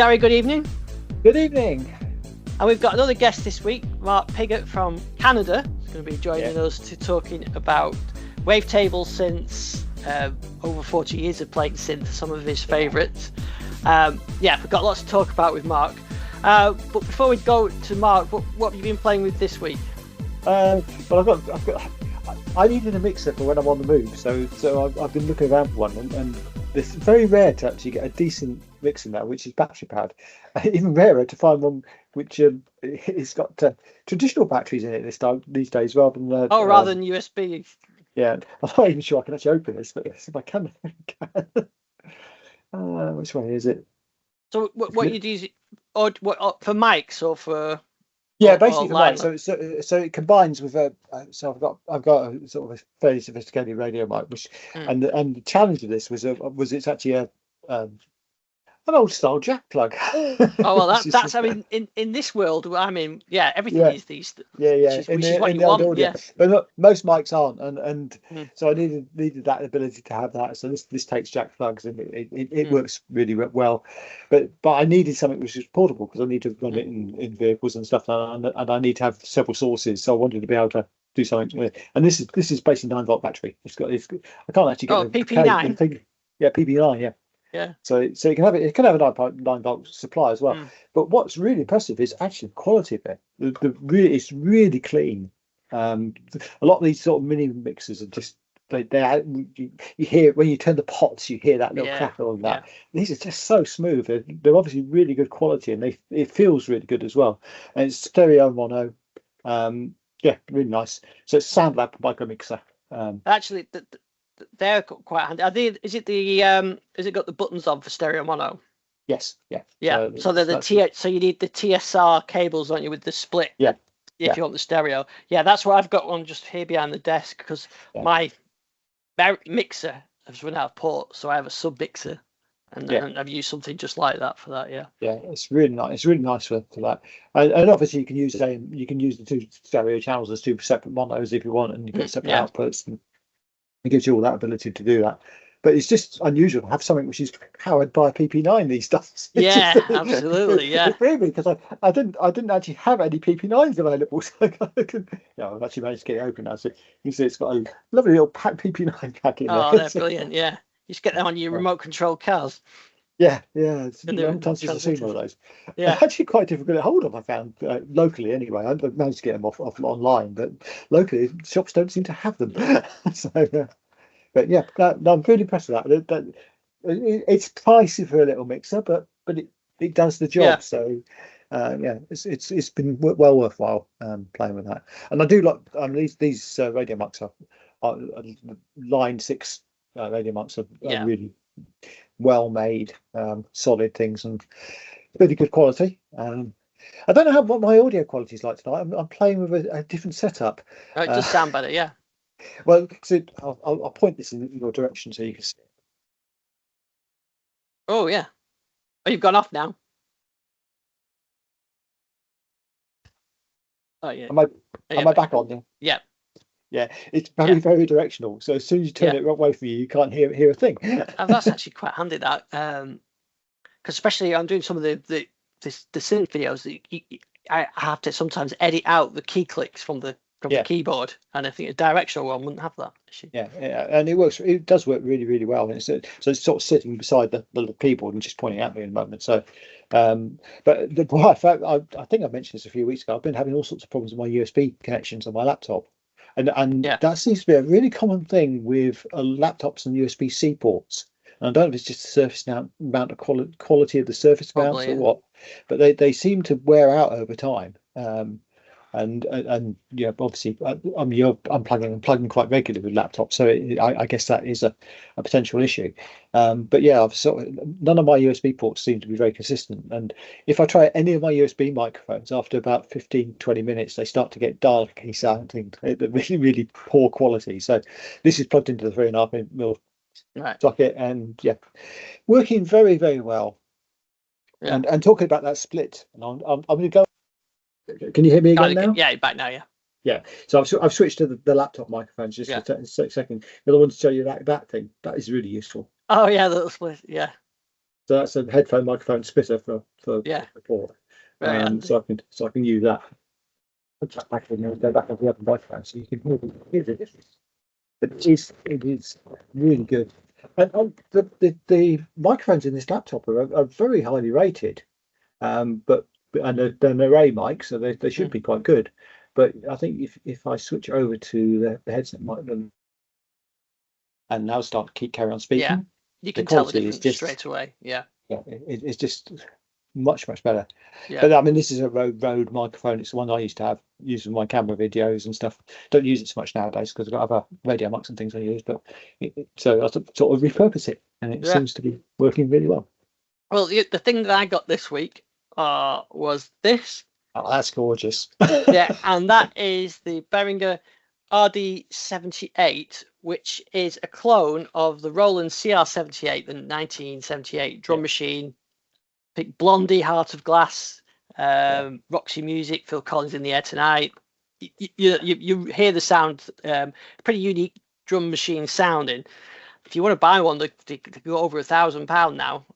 Gary, good evening. Good evening. And we've got another guest this week, Mark Pigott from Canada. He's going to be joining us to talking about wavetable synths, over 40 years of playing synth, some of his favourites. We've got lots to talk about with Mark. But before we go to Mark, what have you been playing with this week? I needed a mixer for when I'm on the move, so I've been looking around for one, and it's very rare to actually get a decent mixer now, which is battery powered. Even rarer to find one which it's got traditional batteries in it these days, rather than rather than USB. Yeah, I'm not even sure I can actually open this, but if I can, which way is it? So what you do, or what for mics or for? Yeah, basically for mics. So it combines with so I've got a sort of a fairly sophisticated radio mic, which and the challenge of this was it's actually an old style jack plug. That's I mean in this world, I mean everything is these. Which is what you want. Audio. Yeah. But look, most mics aren't, and so I needed that ability to have that. So this takes jack plugs, and it works really well. But I needed something which was portable, because I need to run it in vehicles and stuff, and I need to have several sources. So I wanted to be able to do something with it. And this is basically 9-volt battery. I can't actually get the PP9. Yeah, PP9. Yeah. Yeah. So it can have a 9-volt supply as well. But what's really impressive is actually the quality of it. It's really clean. A lot of these sort of mini mixers are just you hear when you turn the pots, you hear that little crackle and that. These are just so smooth. They're obviously really good quality, and it feels really good as well. And it's stereo mono. Really nice. So it's SoundLab micro mixer. Actually, they're quite handy. Is it got the buttons on for stereo mono? Yes. Yeah. So they're so you need the TSR cables, don't you, with the split? Yeah. If you want the stereo. Yeah, that's why I've got one just here behind the desk, because my mixer has run out of ports, so I have a sub mixer, and I've used something just like that for that. Yeah, it's really nice. It's really nice for that. And obviously you can use the two stereo channels as two separate monos if you want, and you get separate outputs, and it gives you all that ability to do that. But it's just unusual to have something which is powered by PP9 these days. Absolutely. It freed me, because I didn't actually have any PP9s available, so I've actually managed to get it open now. So you can see it's got a lovely little PP9 pack in there. Oh, they're brilliant. Yeah, you just get them on your remote control cars. Yeah. It's a long time since I've seen one of those. Yeah, actually quite difficult to hold them, I found, locally anyway. I managed to get them off online, but locally shops don't seem to have them. But I'm really impressed with that. It's pricey for a little mixer, but it does the job. Yeah. So it's been well worthwhile playing with that. And I do like these radio mics are line 6 radio mics are really well made, solid things, and really good quality. I don't know what my audio quality is like tonight. I'm playing with a different setup. Oh, it does sound better, yeah. Well, so I'll point this in your direction so you can see it. Oh yeah. Oh, you've gone off now. Oh yeah. Am I back on now? Yeah. Yeah, it's very directional. So as soon as you turn it away from you can't hear a thing. That's actually quite handy, that, because especially I'm doing some of the synth videos. I have to sometimes edit out the key clicks from the keyboard, and I think a directional one wouldn't have that issue. Yeah, and it does work really, really well. And so it's sort of sitting beside the keyboard and just pointing at me in a moment. So, but I think I mentioned this a few weeks ago. I've been having all sorts of problems with my USB connections on my laptop, and that seems to be a really common thing with laptops and USB-C ports. And I don't know if it's just the surface amount of quality of the surface mounts or what, but they seem to wear out over time. And obviously I'm plugging quite regularly with laptops, so I guess that is a potential issue. But none of my USB ports seem to be very consistent, and if I try any of my USB microphones, after about 15-20 minutes they start to get darky sounding, really, really poor quality. So this is plugged into the 3.5mm socket, and working very, very well. And talking about that split, and I'm going to go. Can you hear me again now? Yeah, back now. Yeah. So I've switched to the laptop microphones just for a second. The other one to show you that thing that is really useful. Oh yeah, the split. Yeah. So that's a headphone microphone splitter for Yeah, Korg. very handy. So I can use that. Put that back in there, go back on the other microphone, so you can hear the difference. But it is really good. And the microphones in this laptop are very highly rated. But and they're an array mic, so they should be quite good. But I think if I switch over to the headset mic and now carry on speaking, Yeah, you can tell the difference straight away. Yeah, it's just much better. yeah. But I mean, this is a Rode microphone. It's the one I used to have used for my camera videos and stuff. Don't use it so much nowadays because I've got other radio mics and things I use. But so I sort of repurpose it, and it seems to be working really well. Well, the thing that I got this week was this. Oh, that's gorgeous. Yeah, and that is the Behringer RD78, which is a clone of the Roland CR78, the 1978 drum machine. Pick Blondie, Heart of Glass, Roxy Music, Phil Collins in the Air Tonight. You hear the sound, pretty unique drum machine sounding. If you want to buy one, they go over £1,000 now.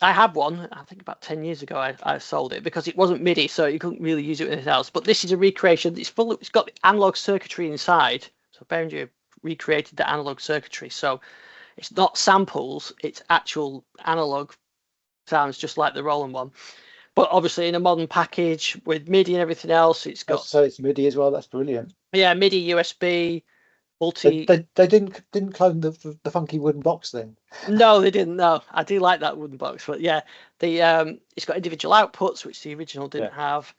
I had one, I think about 10 years ago. I sold it because it wasn't MIDI, so you couldn't really use it with anything else. But this is a recreation. It's got the analog circuitry inside. So Behringer recreated the analog circuitry. So it's not samples, it's actual analog sounds, just like the Roland one. But obviously in a modern package with MIDI and everything else. It's got so it's MIDI as well. That's brilliant. Yeah, MIDI, USB. Multi. They didn't clone the funky wooden box then. No, they didn't. No, I do like that wooden box, but yeah, it's got individual outputs, which the original didn't have.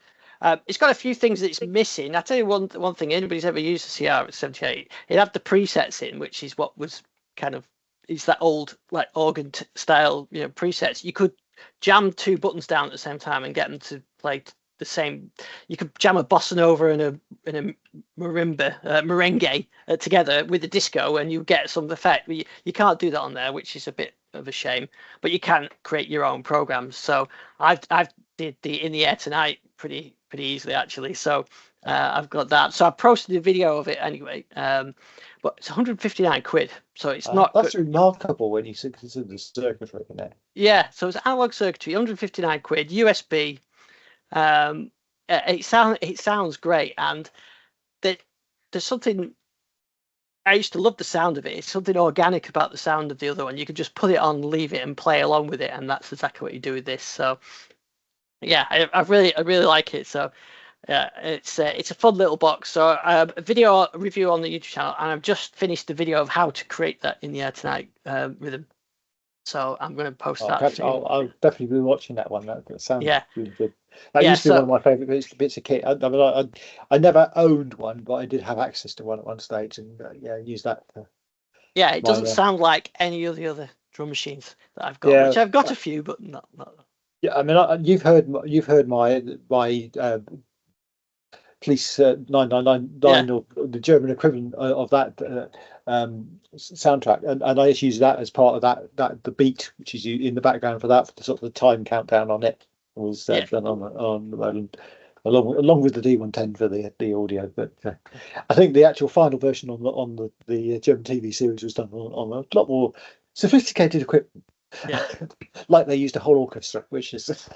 It's got a few things that it's missing. I tell you one thing. Anybody's ever used the CR78, it had the presets in, which is what was kind of it's that old like organ style presets. You could jam two buttons down at the same time and get them to play the same. You could jam a bossa nova and a merengue together with the disco, and you get some effect. You can't do that on there, which is a bit of a shame. But you can create your own programs. So I've did the In the Air Tonight pretty easily actually. So I've got that. So I posted a video of it anyway. But it's 159 quid. So it's not. That's remarkable when you consider the circuitry in it. Yeah. So it's analog circuitry, 159 quid, USB. It sounds great, and there's something. I used to love the sound of it. It's something organic about the sound of the other one. You can just put it on, leave it, and play along with it, and that's exactly what you do with this. So yeah, I really like it. So yeah, it's a fun little box. So a video review on the YouTube channel, and I've just finished the video of how to create that In the Air Tonight rhythm. So I'm going to post that. I'll definitely be watching that one. That sounds really good. That used to be one of my favourite bits of kit. I never owned one, but I did have access to one at one stage, and use that. It doesn't sound like any of the other drum machines that I've got, which I've got a few, but not. Yeah, I mean, you've heard my Police 999 or the German equivalent of that soundtrack, and I just use that as part of that the beat which is in the background for that, for the sort of the time countdown on it was done on the Roland, along with the D110 for the audio. But I think the actual final version on the German TV series was done on a lot more sophisticated equipment. Like they used a whole orchestra, which is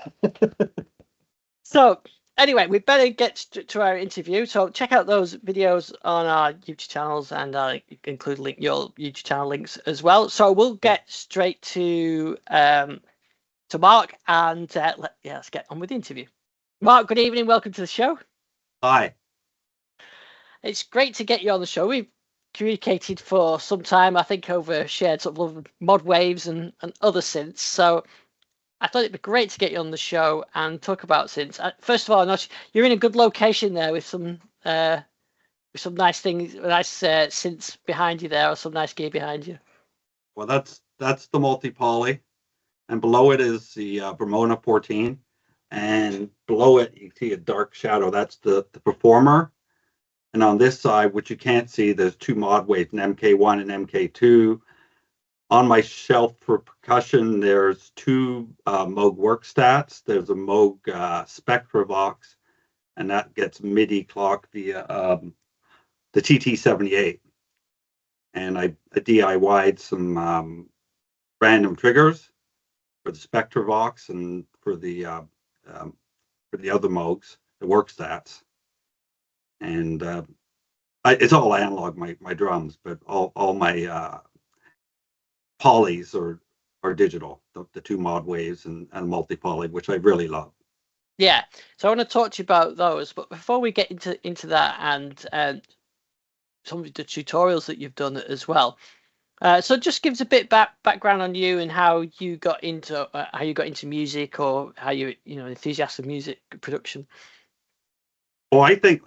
so. Anyway, we better get to our interview. So check out those videos on our YouTube channels, and include your YouTube channel links as well. So we'll get straight to Mark, and let's get on with the interview. Mark, good evening. Welcome to the show. Hi. It's great to get you on the show. We've communicated for some time, I think, over shared sort of love of Modwaves and other synths. So I thought it'd be great to get you on the show and talk about synths. First of all, you're in a good location there with some nice things, nice synths behind you there, or some nice gear behind you. Well, that's the multi-poly, and below it is the Vermona 14, and below it you see a dark shadow. That's the performer, and on this side, which you can't see, there's two Modwaves, an MK1 and MK2. On my shelf for percussion, there's two Moog Workstats. There's a Moog Spectravox, and that gets MIDI clocked via the TT78. And I DIY'd some random triggers, for the Spectravox and for the other Moogs, the work stats. And it's all analog, my drums, but all my polys are digital, the two Modwaves and multi-poly, which I really love. Yeah, so I want to talk to you about those, but before we get into that and some of the tutorials that you've done as well, so just give us a bit background on you and how you got into music, or how you enthusiast of music production. Well, I think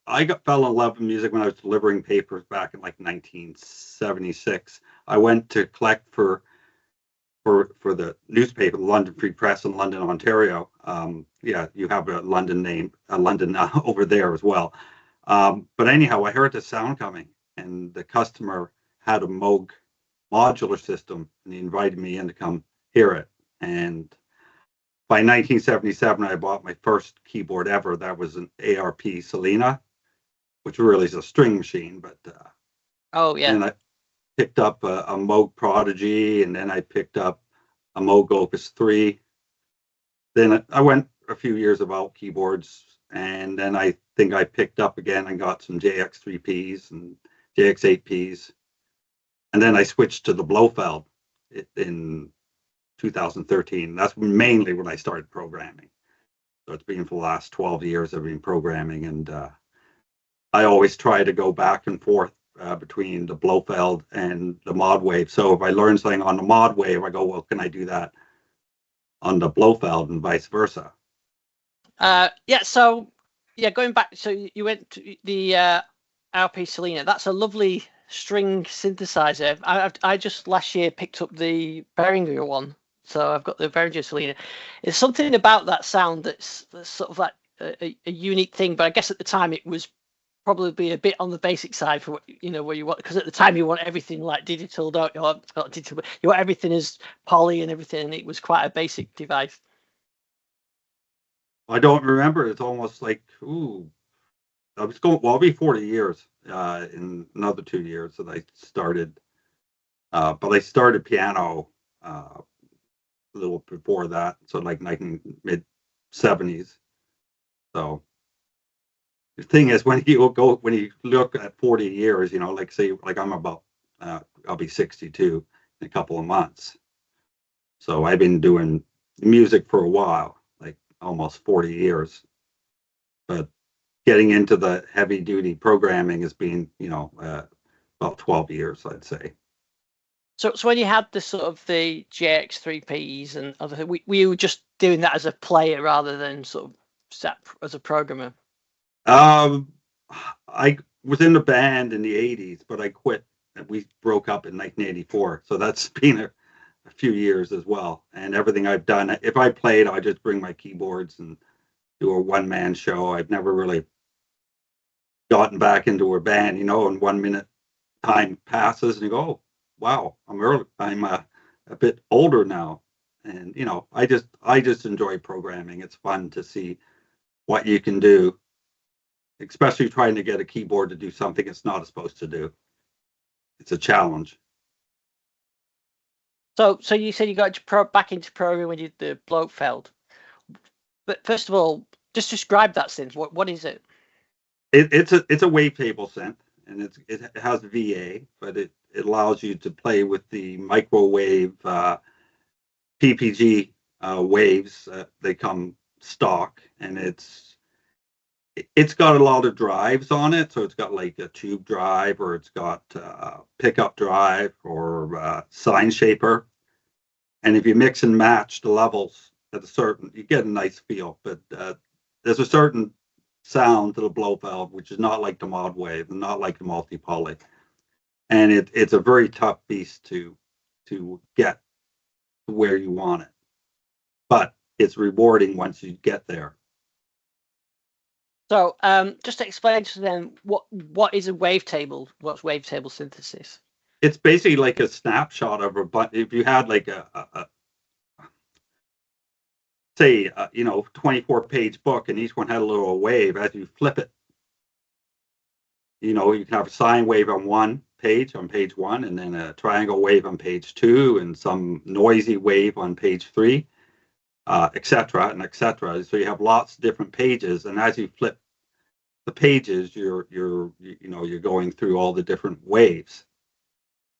I fell in love with music when I was delivering papers back in like 1976. I went to collect for the newspaper, the London Free Press in London, Ontario. Yeah, you have a London name, London over there as well. But anyhow, I heard the sound coming, and the customer had a Moog modular system, and he invited me in to come hear it. And by 1977, I bought my first keyboard ever. That was an ARP Selena, which really is a string machine. But oh yeah, and I picked up a Moog Prodigy, and then I picked up a Moog Opus 3. Then I went a few years about keyboards, and then I think I picked up again and got some JX3Ps and JX8Ps. And then I switched to the Blofeld in 2013. That's mainly when I started programming. So it's been for the last 12 years I've been programming, and I always try to go back and forth between the Blofeld and the Modwave. So if I learn something on the Modwave, I go, well, can I do that on the Blofeld, and vice versa? Yeah. So yeah, going back, so you went to the RP Selena. That's a lovely string synthesizer. I just last year picked up the Behringer one, so I've got the Behringer Selena. There's something about that sound that's sort of like a unique thing, but I guess at the time it was probably a bit on the basic side for what where you want, because at the time you want everything like digital, don't you? Not digital, but you want everything as poly and everything, and it was quite a basic device. I don't remember. It's almost like, I was going, well, I'll be 40 years in another 2 years that I started. But I started piano a little before that, so like mid 70s. So the thing is, when you look at 40 years, like say, like I'm about, I'll be 62 in a couple of months. So I've been doing music for a while, like almost 40 years. But getting into the heavy duty programming has been, about 12 years, I'd say. So when you had the sort of the JX3Ps and other, were you just doing that as a player rather than sort of set as a programmer? I was in the band in the 80s, but I quit. We broke up in 1984. So that's been a few years as well. And everything I've done, if I played, I just bring my keyboards and do a one-man show. I've never really gotten back into a band, and 1 minute time passes and you go, oh, wow, I'm a bit older now. And, I just enjoy programming. It's fun to see what you can do, especially trying to get a keyboard to do something it's not supposed to do. It's a challenge. So you said you got back into programming when you did the Blofeld. But first of all, just describe that synth. What is it? It's a wavetable synth, and it has VA, but it allows you to play with the microwave PPG waves. They come stock, and it's got a lot of drives on it. So it's got like a tube drive, or it's got pickup drive, or sine shaper. And if you mix and match the levels at you get a nice feel. But there's a certain sound to the Blofeld which is not like the Modwave and not like the multi-poly. And it's a very tough beast to get to where you want it. But it's rewarding once you get there. So just to explain to them, what is a wavetable? What's wavetable synthesis? It's basically like a snapshot of a button. If you had like a 24-page book, and each one had a little wave, as you flip it, you can have a sine wave on one page on page 1, and then a triangle wave on page 2, and some noisy wave on page 3, etc. and etc. So you have lots of different pages, and as you flip the pages, you're going through all the different waves.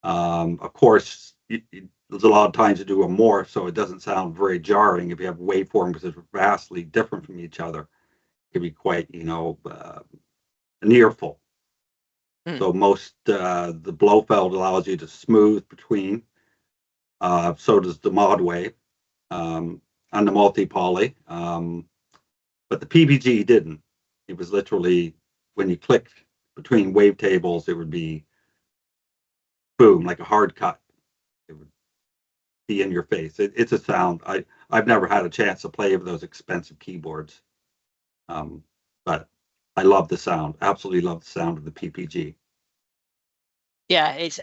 Of course, there's a lot of times you do a morph, so it doesn't sound very jarring if you have waveforms that are vastly different from each other. It can be quite, near full. So most the Blofeld allows you to smooth between. So does the Modwave and the multi-poly. But the PPG didn't. It was literally when you click between wavetables, it would be boom, like a hard cut. It would be in your face. It's a sound. I've never had a chance to play with those expensive keyboards, but I love the sound. Absolutely love the sound of the PPG. Yeah, it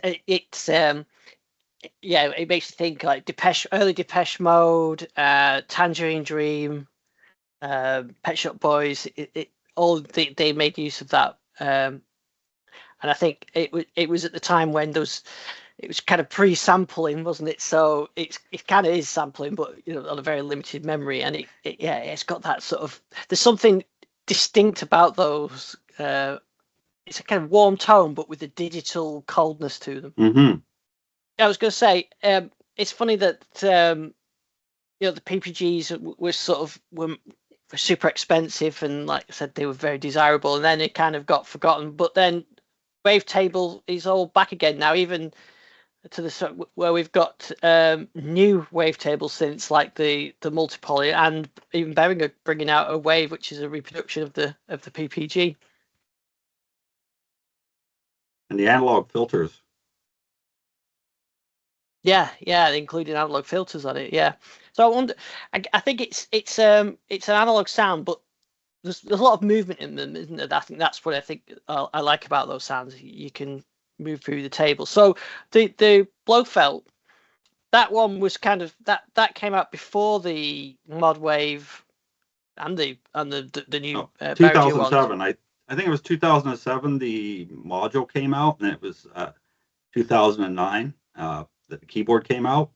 makes you think like early Depeche Mode, Tangerine Dream, Pet Shop Boys. They made use of that, and I think it was at the time when it was kind of pre-sampling, wasn't it? So it kind of is sampling, but on a very limited memory, and it's got that sort of, there's something distinct about those. It's a kind of warm tone, but with a digital coldness to them. Mm-hmm. I was going to say, it's funny that the PPGs were super expensive, and like I said, they were very desirable, and then it kind of got forgotten. But then wavetable is all back again now, even to the where we've got new wavetable synths like the multi-poly, and even Behringer bringing out a wave, which is a reproduction of the PPG. And the analog filters. Yeah, including analog filters on it. Yeah, so I wonder. I think it's an analog sound, but there's a lot of movement in them, isn't there? I think that's what I like about those sounds. You can move through the table. So the Blofeld, that one was kind of that came out before the Modwave and the new 2007. I think it was 2007. The module came out, and it was 2009 that the keyboard came out.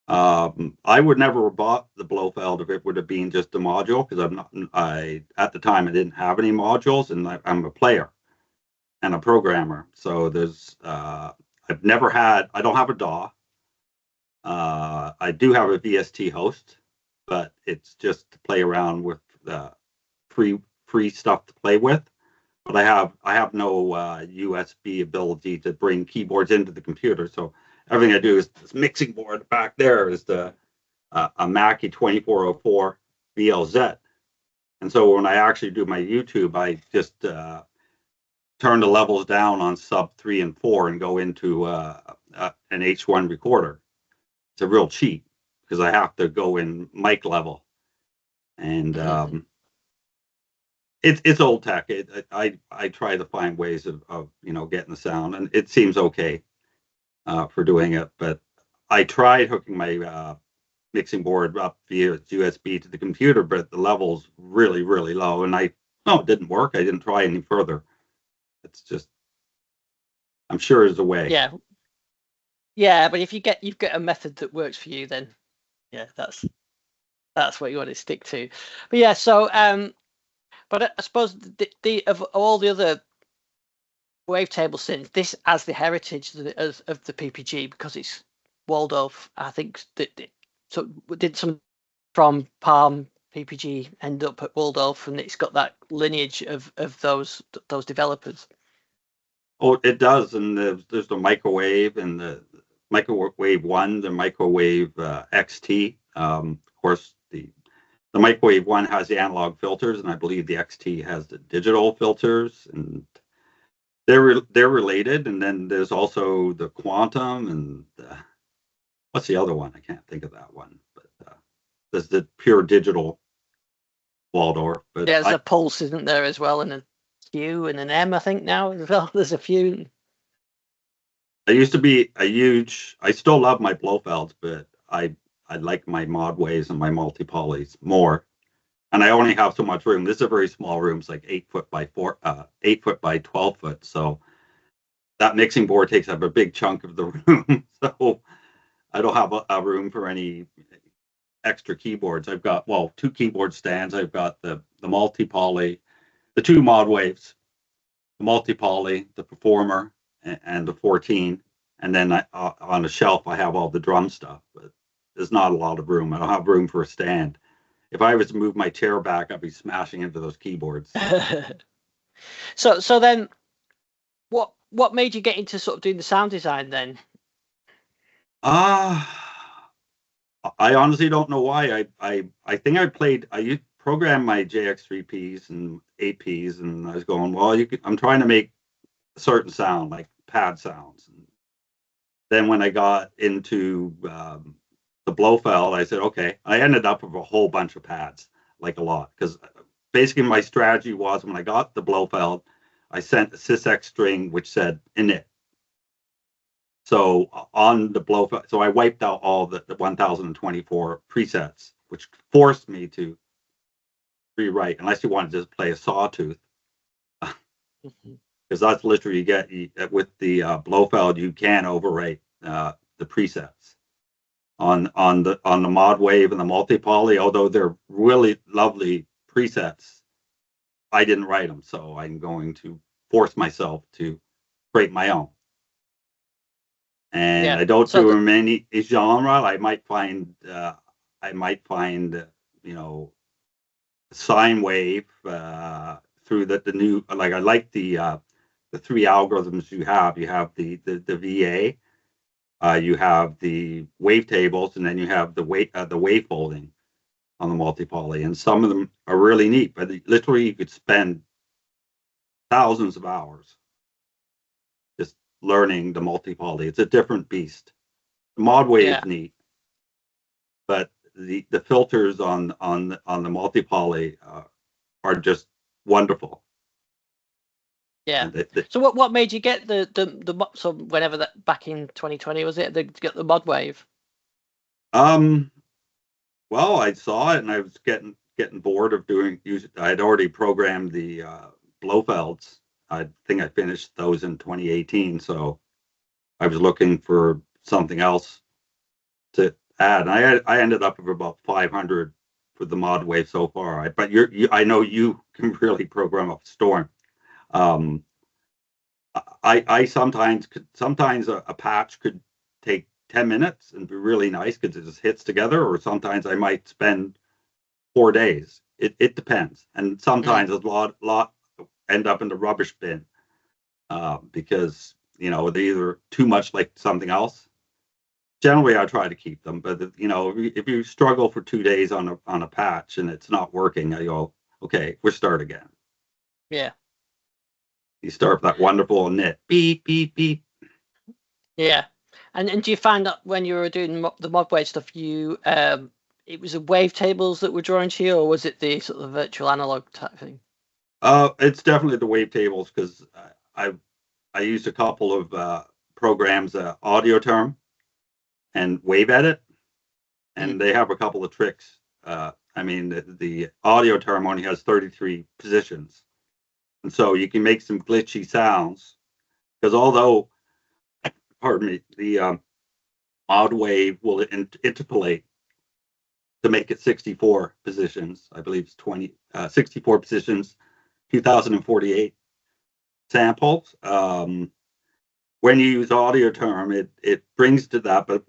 I would never have bought the Blofeld if it would have been just a module, because at the time I didn't have any modules, and I'm a player and a programmer. So I don't have a DAW. I do have a VST host, but it's just to play around with free stuff to play with. But I have no USB ability to bring keyboards into the computer. So everything I do is this mixing board back there is a Mackie 2404 VLZ. And so when I actually do my YouTube, I just turn the levels down on sub 3 and 4 and go into an H1 recorder. It's a real cheat because I have to go in mic level, and it's old tech. I try to find ways of getting the sound, and it seems okay for doing it. But I tried hooking my mixing board up via USB to the computer, but the level's really, really low, and it didn't work. I didn't try any further. It's just, I'm sure there's a way. Yeah, but if you've got a method that works for you, then yeah, that's what you want to stick to. But yeah, so but I suppose of all the other wavetable synths, this has the heritage of the PPG because it's Waldorf. I think so did some from Palm PPG end up at Waldorf, and it's got that lineage of those developers. Oh, it does, and there's the microwave and the microwave 1, the microwave XT. Of course, the microwave 1 has the analog filters, and I believe the XT has the digital filters, and they're related. And then there's also the quantum, and what's the other one? I can't think of that one, but there's the pure digital Waldorf. But there's a pulse, isn't there, as well, and a Q and an M, I think now as well. There's a few. I used to be I still love my Blofelds, but I like my Modwaves and my multi-polys more. And I only have so much room. This is a very small room. It's like 8 foot by 12 foot. So that mixing board takes up a big chunk of the room. So I don't have a room for any extra keyboards. I've got, well, 2 keyboard stands. I've got the multi-poly, the 2 Modwaves, the multi-poly, the Performer, and the 14. And then on a shelf, I have all the drum stuff, but there's not a lot of room. I don't have room for a stand. If I was to move my chair back, I'd be smashing into those keyboards. So then, what made you get into sort of doing the sound design then? I honestly don't know why. I think I programmed my JX3Ps and 8Ps, and I was going, well, I'm trying to make a certain sound, like pad sounds. And then when I got into the Blofeld, I said, okay. I ended up with a whole bunch of pads, like a lot, because basically my strategy was when I got the Blofeld, I sent a SysX string which said init. So on the Blofeld, so I wiped out all the 1024 presets, which forced me to rewrite, unless you want to just play a sawtooth. Because that's literally you get with the Blofeld, you can overwrite the presets. On the Modwave and the multi-poly, although they're really lovely presets, I didn't write them, so I'm going to force myself to create my own. And I don't do them in any genre. I might find you know, sine wave through the new, like I like the 3 algorithms you have. You have the VA. You have the wavetables, and then you have the wave folding on the multi-poly, and some of them are really neat. But literally, you could spend thousands of hours just learning the multi-poly. It's a different beast. The Modwave is neat, but the filters on the multi-poly are just wonderful. Yeah. So what made you get the so whenever that back in 2020 was it, to get the Modwave? Well, I saw it and I was getting bored of I'd already programmed the Blofelds. I think I finished those in 2018, so I was looking for something else to add. And I ended up with about 500 for the Modwave so far. But I know you can really program up a storm. I sometimes a patch could take 10 minutes and be really nice because it just hits together, or sometimes I might spend 4 days. It depends. And sometimes a lot end up in the rubbish bin because, you know, they're either too much like something else. Generally, I try to keep them, but you know, if you struggle for 2 days on a patch and it's not working, I go, okay, we'll start again. Yeah. You start with that wonderful knit, beep, beep, beep. Yeah. And do you find that when you were doing the Modwave stuff, it was the wavetables that were drawing to you, or was it the sort of virtual analog type thing? It's definitely the wavetables, because I used a couple of programs, Audio Term and Wave Edit, and they have a couple of tricks. I mean, the Audio Term only has 33 positions. And so you can make some glitchy sounds, because although, pardon me, the Modwave will interpolate to make it 64 positions. I believe it's 64 positions, 2048 samples. When you use Audio Term, it brings to that, but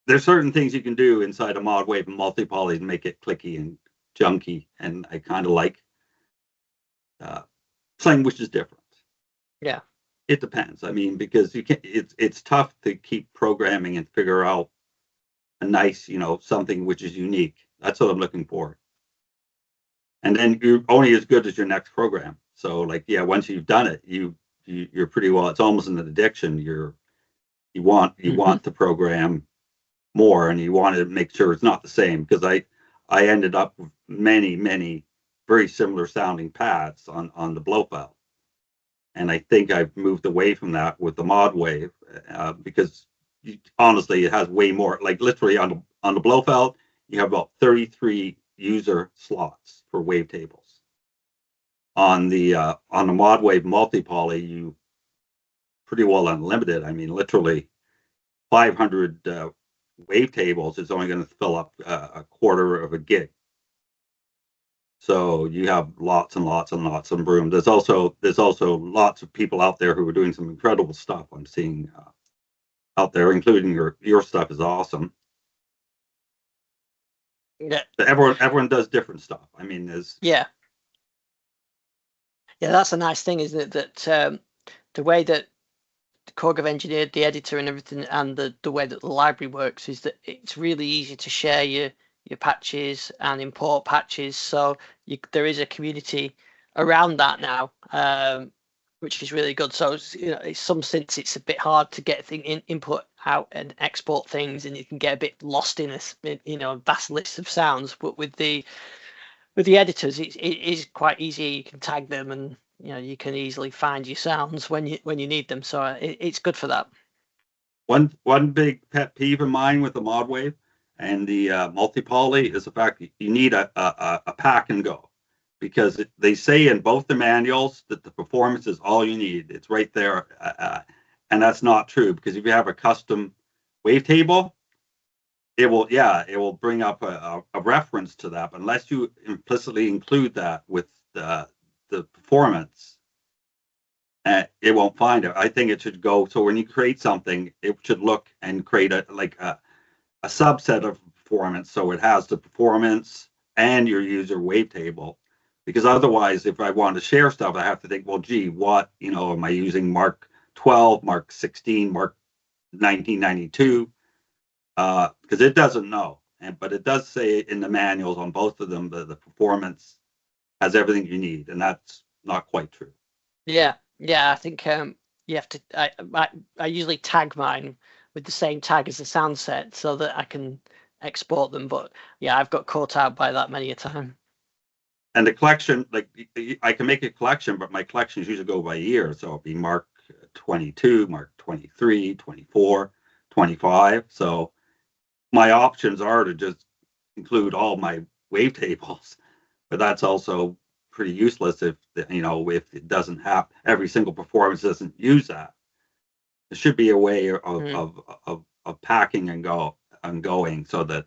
there's certain things you can do inside a Modwave and multi-poly to make it clicky and junky, and I kind of like something which is different. Yeah, it depends. I mean, because you can, it's tough to keep programming and figure out a nice, you know, something which is unique. That's what I'm looking for. And then you're only as good as your next program. So, like, yeah, once you've done it, you're pretty well. It's almost an addiction. You want to program more, and you want to make sure it's not the same. Because I ended up with many very similar sounding pads on the Blofeld, and I think I've moved away from that with the Modwave because honestly, it has way more. Like literally on the Blofeld, you have about 33 user slots for wavetables. On the Modwave multi-poly, pretty well unlimited. I mean, literally 500 wavetables is only going to fill up a quarter of a gig. So you have lots and lots and lots of room. There's also lots of people out there who are doing some incredible stuff. I'm seeing out there, including your stuff is awesome. Yeah. But everyone does different stuff. I mean, yeah, that's a nice thing, isn't it? That the way that Korg have engineered the editor and everything, and the way that the library works, is that it's really easy to share your patches and import patches. So there is a community around that now, which is really good. So it's some synths it's a bit hard to get input out and export things, and you can get a bit lost in a vast list of sounds. But with the editors, it is quite easy. You can tag them, and you can easily find your sounds when you need them. So it's good for that. One big pet peeve of mine with the Modwave and the multi-poly is the fact that you need a pack and go, because they say in both the manuals that the performance is all you need. It's right there, and that's not true, because if you have a custom wavetable, it will bring up a reference to that, but unless you implicitly include that with the performance, it won't find it. I think it should go, so when you create something, it should look and create a subset of performance, so it has the performance and your user wavetable. Because otherwise, if I want to share stuff, I have to think, well, gee, what, am I using Mark 12, Mark 16, Mark 1992? Because it doesn't know. But it does say in the manuals on both of them that the performance has everything you need, and that's not quite true. Yeah, I think you have to. I usually tag mine with the same tag as the sound set so that I can export them. But yeah, I've got caught out by that many a time. And the collection, like, I can make a collection, but my collections usually go by year. So it'll be Mark 22, Mark 23, 24, 25. So my options are to just include all my wavetables, but that's also pretty useless if it doesn't have, every single performance doesn't use that. There should be a way of packing and going so that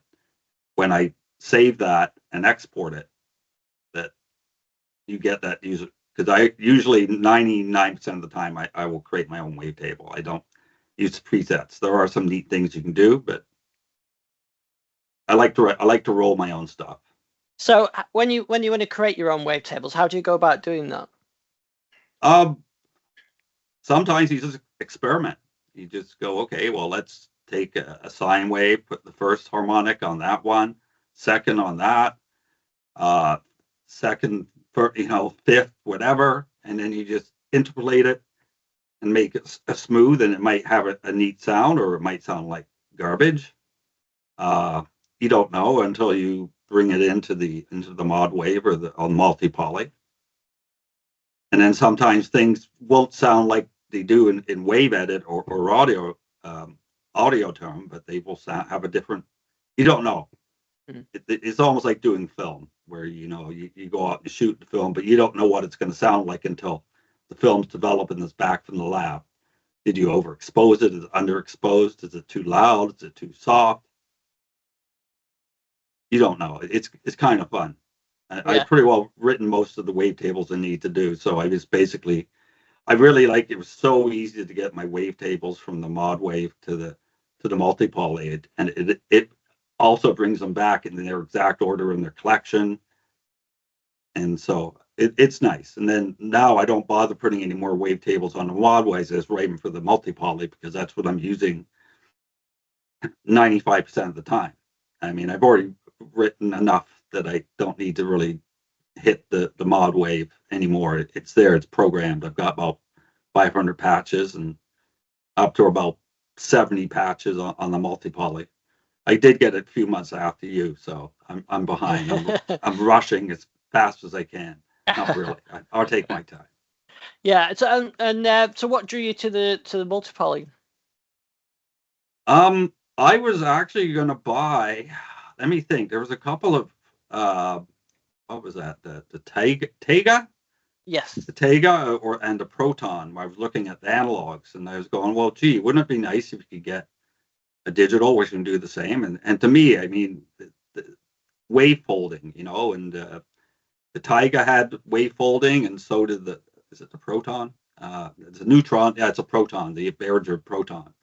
when I save that and export it, that you get that user. Because I usually 99% of the time I will create my own wavetable. I don't use presets. There are some neat things you can do, but I like to roll my own stuff. So when you want to create your own wavetables, how do you go about doing that? Sometimes you just experiment. You just go, okay, well, let's take a sine wave, put the first harmonic on that one, second on that, second, fifth, whatever, and then you just interpolate it and make it a smooth, and it might have a neat sound, or it might sound like garbage. You don't know until you bring it into the Modwave or the multi-poly. And then sometimes things won't sound like they do in wave edit or audio tone, but they will have a different, you don't know. Mm-hmm. It's almost like doing film, where you go out and shoot the film, but you don't know what it's going to sound like until the film's developing this back from the lab. Did you overexpose it? Is it underexposed? Is it too loud? Is it too soft? You don't know. It's kind of fun. Yeah. I've pretty well written most of the wavetables I need to do. So I really like, it was so easy to get my wavetables from the Modwave to the multi-poly, and it also brings them back in their exact order in their collection. And so it's nice. And then now I don't bother putting any more wavetables on the Modwave. I just write them for the multi-poly, because that's what I'm using 95% of the time. I mean, I've already written enough that I don't need to really hit the Modwave anymore. It's there, it's programmed. I've got about 500 patches and up to about 70 patches on the multi-poly. I did get it a few months after you, so I'm behind. I'm rushing as fast as I can. Not really. I'll take my time. Yeah. So so what drew you to the multi-poly? I was actually going to buy. Let me think. There was a couple of what was that? The Tega Yes. The Tega and the Proton. I was looking at the analogs, and I was going, well, gee, wouldn't it be nice if you could get a digital which can do the same? And to me, I mean, the wave folding, you know, and the Taiga had wave folding, and so did the Proton? It's a Neutron. Yeah, it's a Proton, the Behringer Proton.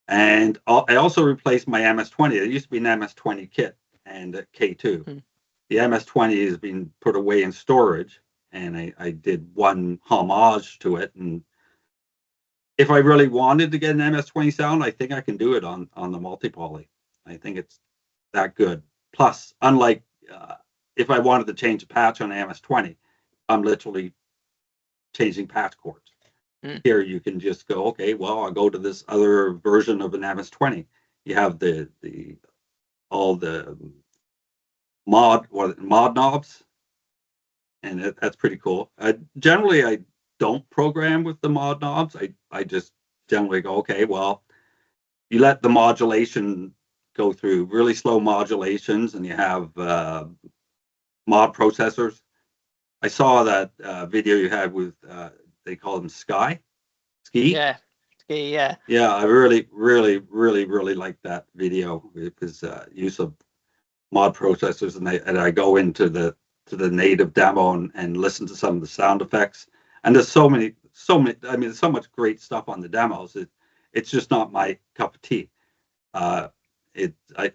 And I also replaced my MS-20. There used to be an MS-20 kit and a K2. The MS-20 has been put away in storage, and I did one homage to it. And if I really wanted to get an MS-20 sound, I think I can do it on the multi-poly. I think it's that good. Plus, unlike if I wanted to change a patch on an MS-20, I'm literally changing patch cords. Here you can just go, okay, well, I'll go to this other version of an MS-20. You have all the mod knobs, and that's pretty cool. Generally, I don't program with the mod knobs. I just generally go, okay, well, you let the modulation go through really slow modulations, and you have mod processors. I saw that video you had with they call them ski. Yeah, ski. Yeah. Yeah, I really like that video because use of mod processors, and I go into the native demo and listen to some of the sound effects. And there's so many. I mean, there's so much great stuff on the demos. It's just not my cup of tea. I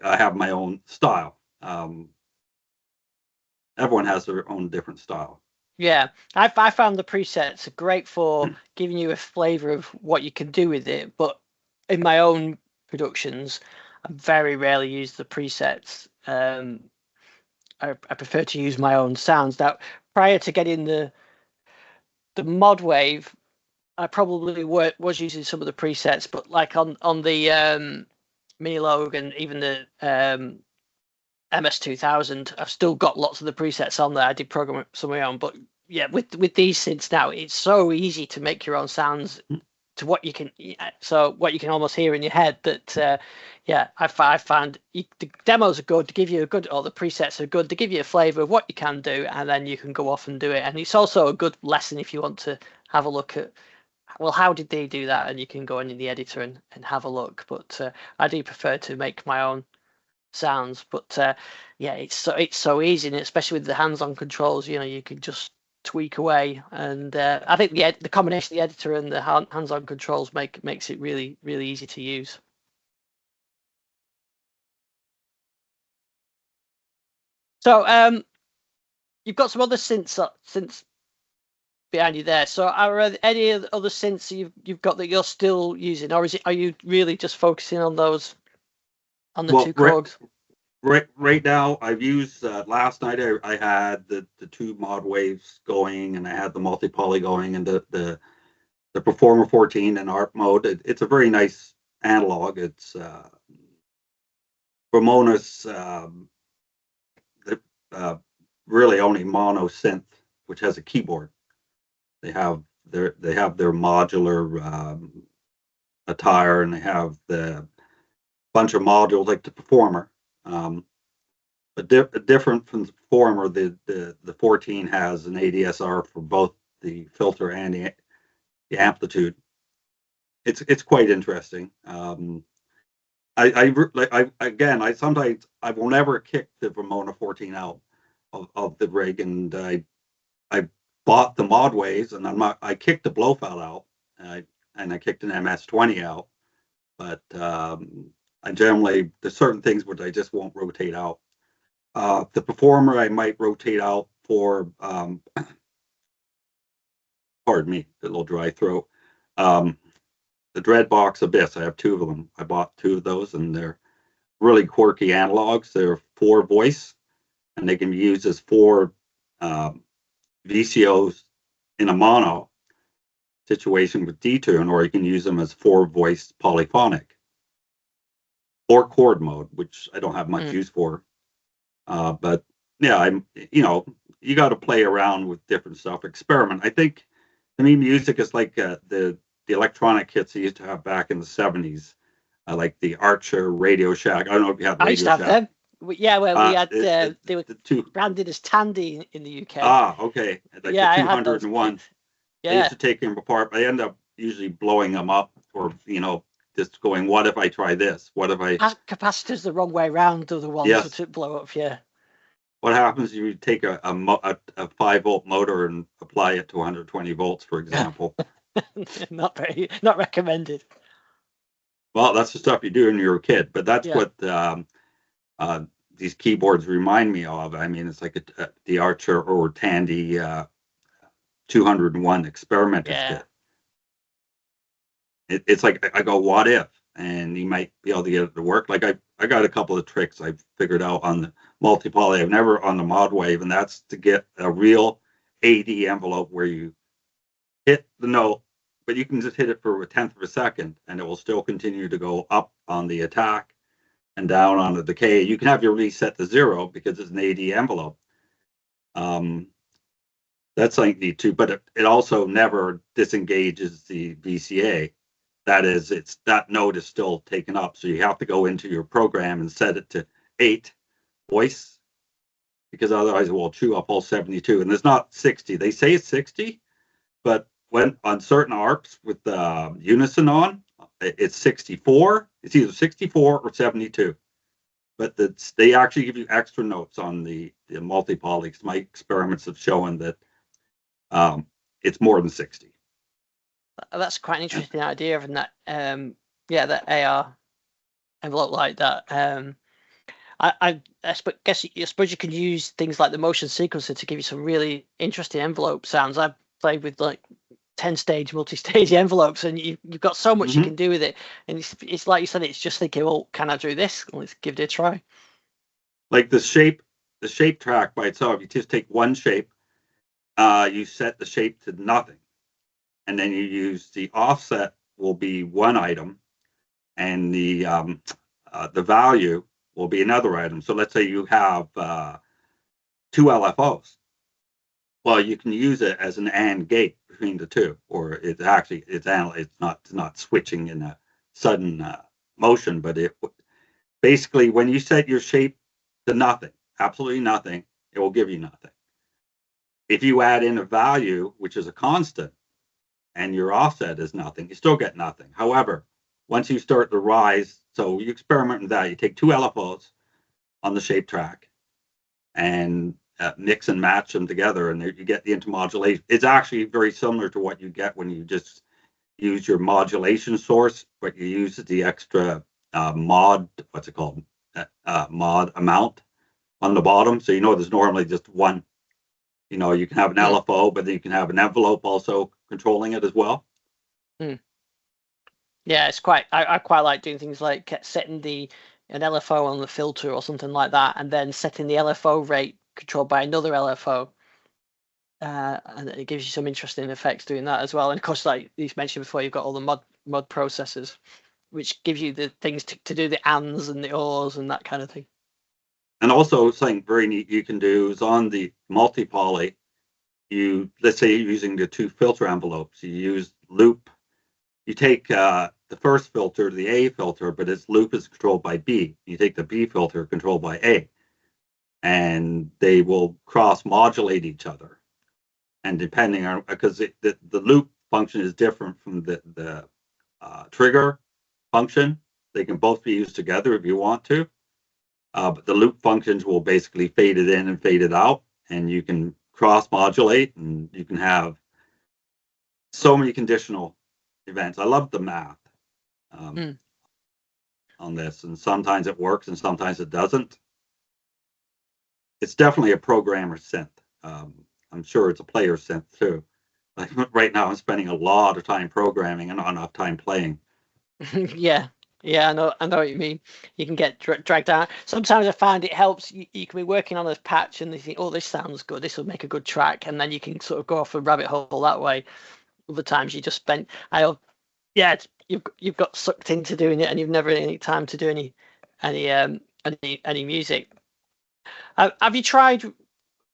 have my own style. Everyone has their own different style. Yeah, I found the presets great for giving you a flavor of what you can do with it. But in my own productions, I very rarely use the presets. I prefer to use my own sounds. Now, prior to getting the Modwave, I probably was using some of the presets, but like on the Mini Logue and even the MS-2000, I've still got lots of the presets on there. I did program some of my own, but yeah, with these synths now, it's so easy to make your own sounds to what you can almost hear in your head. That yeah, I found the demos are good to give you or the presets are good to give you a flavor of what you can do, and then you can go off and do it. And it's also a good lesson if you want to have a look at, well, how did they do that? And you can go in the editor and have a look. But I do prefer to make my own sounds. But yeah, it's so easy, and especially with the hands-on controls, you know, you can just tweak away. And I think the combination of the editor and the hands-on controls makes it really easy to use. So you've got some other synths behind you there. So are there any other synths you've got that you're still using, or are you really just focusing on those, on the two Korgs? Right now, I've used last night. I had the two Modwaves going, and I had the multi-poly going, and the Performer 14 in art mode. It's a very nice analog. It's Ramona's really only mono synth, which has a keyboard. They have their modular attire, and they have the bunch of modules like the Performer. Different from the Performer, the 14 has an ADSR for both the filter and the amplitude. It's quite interesting. I sometimes I will never kick the Ramona 14 out of the rig, and I bought the Modwaves, and I kicked the Blofeld out, and I kicked an MS-20 out, but I generally, there's certain things which I just won't rotate out. The Performer I might rotate out for, pardon me, a little dry throat. The Dreadbox Abyss, I have two of them. I bought two of those, and they're really quirky analogs. They're 4-voice, and they can be used as 4 VCOs in a mono situation with detune, or you can use them as 4-voice polyphonic or chord mode, which I don't have much use for. But yeah, you got to play around with different stuff, experiment. I think to me, music is like the electronic kits I used to have back in the 70s, like the Archer, Radio Shack. I don't know if you had Radio Shack. I used to have them. Yeah, where we had they were the two. branded as Tandy in the UK. Ah, okay. Like Yeah, the I had those 201. kits. I used Yeah, to take them apart, but I end up usually blowing them up, or just going, what if I try this? What if I? capacitors the wrong way round are the ones Yes. to blow up. Yeah. What happens if you take a 5-volt motor and apply it to 120 volts, for example? Not recommended. Well, that's the stuff you do when you're a kid, but that's Yeah. what these keyboards remind me of. I mean, it's like the Archer or Tandy 201 experimenter's Yeah. kit. It's like I go, what if? And you might be able to get it to work. Like I got a couple of tricks I've figured out on the multi-poly. I've never on the Modwave, and that's to get a real AD envelope where you hit the note, but you can just hit it for a tenth of a second, and it will still continue to go up on the attack and down on the decay. You can have your release set to 0 because it's an AD envelope. That's something neat too, but it also never disengages the VCA. That is, that note is still taken up, so you have to go into your program and set it to 8 voice, because otherwise it will chew up all 72. And there's not 60. They say it's 60, but when on certain ARPs with unison on, it's 64. It's either 64 or 72. But they actually give you extra notes on the multi-poly. My experiments have shown that it's more than 60. That's quite an interesting idea, having that that AR envelope like that. I suppose you can use things like the motion sequencer to give you some really interesting envelope sounds. I've played with like 10-stage multi-stage envelopes, and you've got so much you can do with it. And it's like you said, it's just thinking, well, can I do this? Let's give it a try. Like the shape track by itself, you just take one shape, you set the shape to nothing, and then you use the offset will be one item, and the value will be another item. So let's say you have 2 LFOs. Well, you can use it as an AND gate between the two, or it's not switching in a sudden motion, but it basically, when you set your shape to nothing, absolutely nothing, it will give you nothing. If you add in a value, which is a constant, and your offset is nothing, you still get nothing. However, once you start to rise, so you experiment with that, you take 2 LFOs on the shape track and mix and match them together, and you get the intermodulation. It's actually very similar to what you get when you just use your modulation source, but you use the extra mod, what's it called? Mod amount on the bottom. So there's normally just one. You can have an LFO, but then you can have an envelope also controlling it as well. Yeah, it's quite. I quite like doing things like setting an LFO on the filter or something like that, and then setting the LFO rate controlled by another LFO, and it gives you some interesting effects doing that as well. And of course, like you mentioned before, you've got all the mod processors, which gives you the things to do the ands and the ors and that kind of thing. And also something very neat you can do is on the multi-poly, let's say you're using the 2 filter envelopes, you use loop. You take the first filter, the A filter, but its loop is controlled by B. You take the B filter controlled by A, and they will cross-modulate each other. And depending on, because the loop function is different from the trigger function, they can both be used together if you want to. But the loop functions will basically fade it in and fade it out, and you can cross-modulate, and you can have so many conditional events. I love the math on this, and sometimes it works and sometimes it doesn't. It's definitely a programmer synth. I'm sure it's a player synth too. Like right now, I'm spending a lot of time programming and not enough time playing. Yeah, I know what you mean. You can get dragged out. Sometimes I find it helps. You can be working on a patch and you think, oh, this sounds good. This will make a good track, and then you can sort of go off a rabbit hole that way. Other times you just spend, you've got sucked into doing it, and you've never had any time to do any music. Have you tried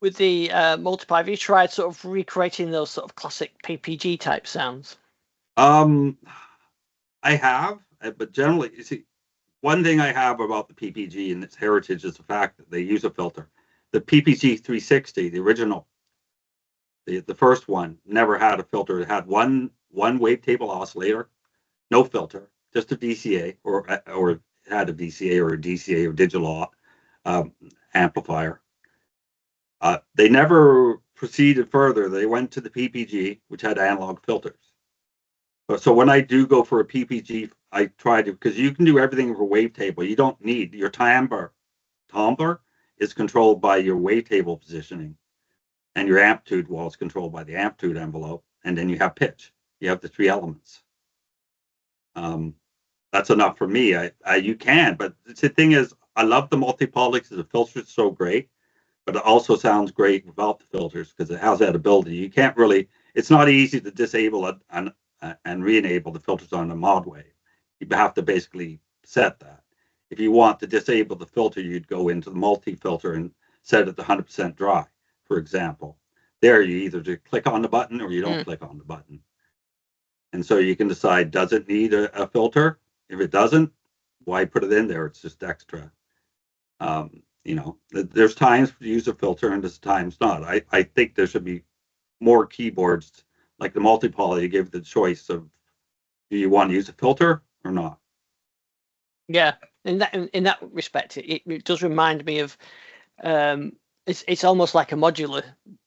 with the multiply? Have you tried sort of recreating those sort of classic PPG type sounds? I have, but generally, you see, one thing I have about the PPG and its heritage is the fact that they use a filter. The PPG 360, the original, the first one, never had a filter. It had one wavetable oscillator, no filter, just a VCA, or it had a VCA or a DCA or digital amplifier. They never proceeded further. They went to the PPG, which had analog filters. So when I do go for a PPG, I try to, because you can do everything for wavetable. You don't need your timbre is controlled by your wavetable positioning, and your amplitude wall is controlled by the amplitude envelope, and then you have pitch. You have the three elements. That's enough for me. You can, but the thing is, I love the multi-poly because the filter is so great, but it also sounds great without the filters because it has that ability. You can't really. It's not easy to disable it and re-enable the filters on the Modwave. You have to basically set that. If you want to disable the filter, you'd go into the multi-filter and set it to 100% dry, for example. There, you either click on the button or you don't click on the button. And so you can decide, does it need a filter? If it doesn't, why put it in there? It's just extra. There's times to use a filter and there's times not. I think there should be more keyboards like the multi-poly. You give the choice of, do you want to use a filter or not? Yeah, in that respect, it does remind me of it's almost like a modular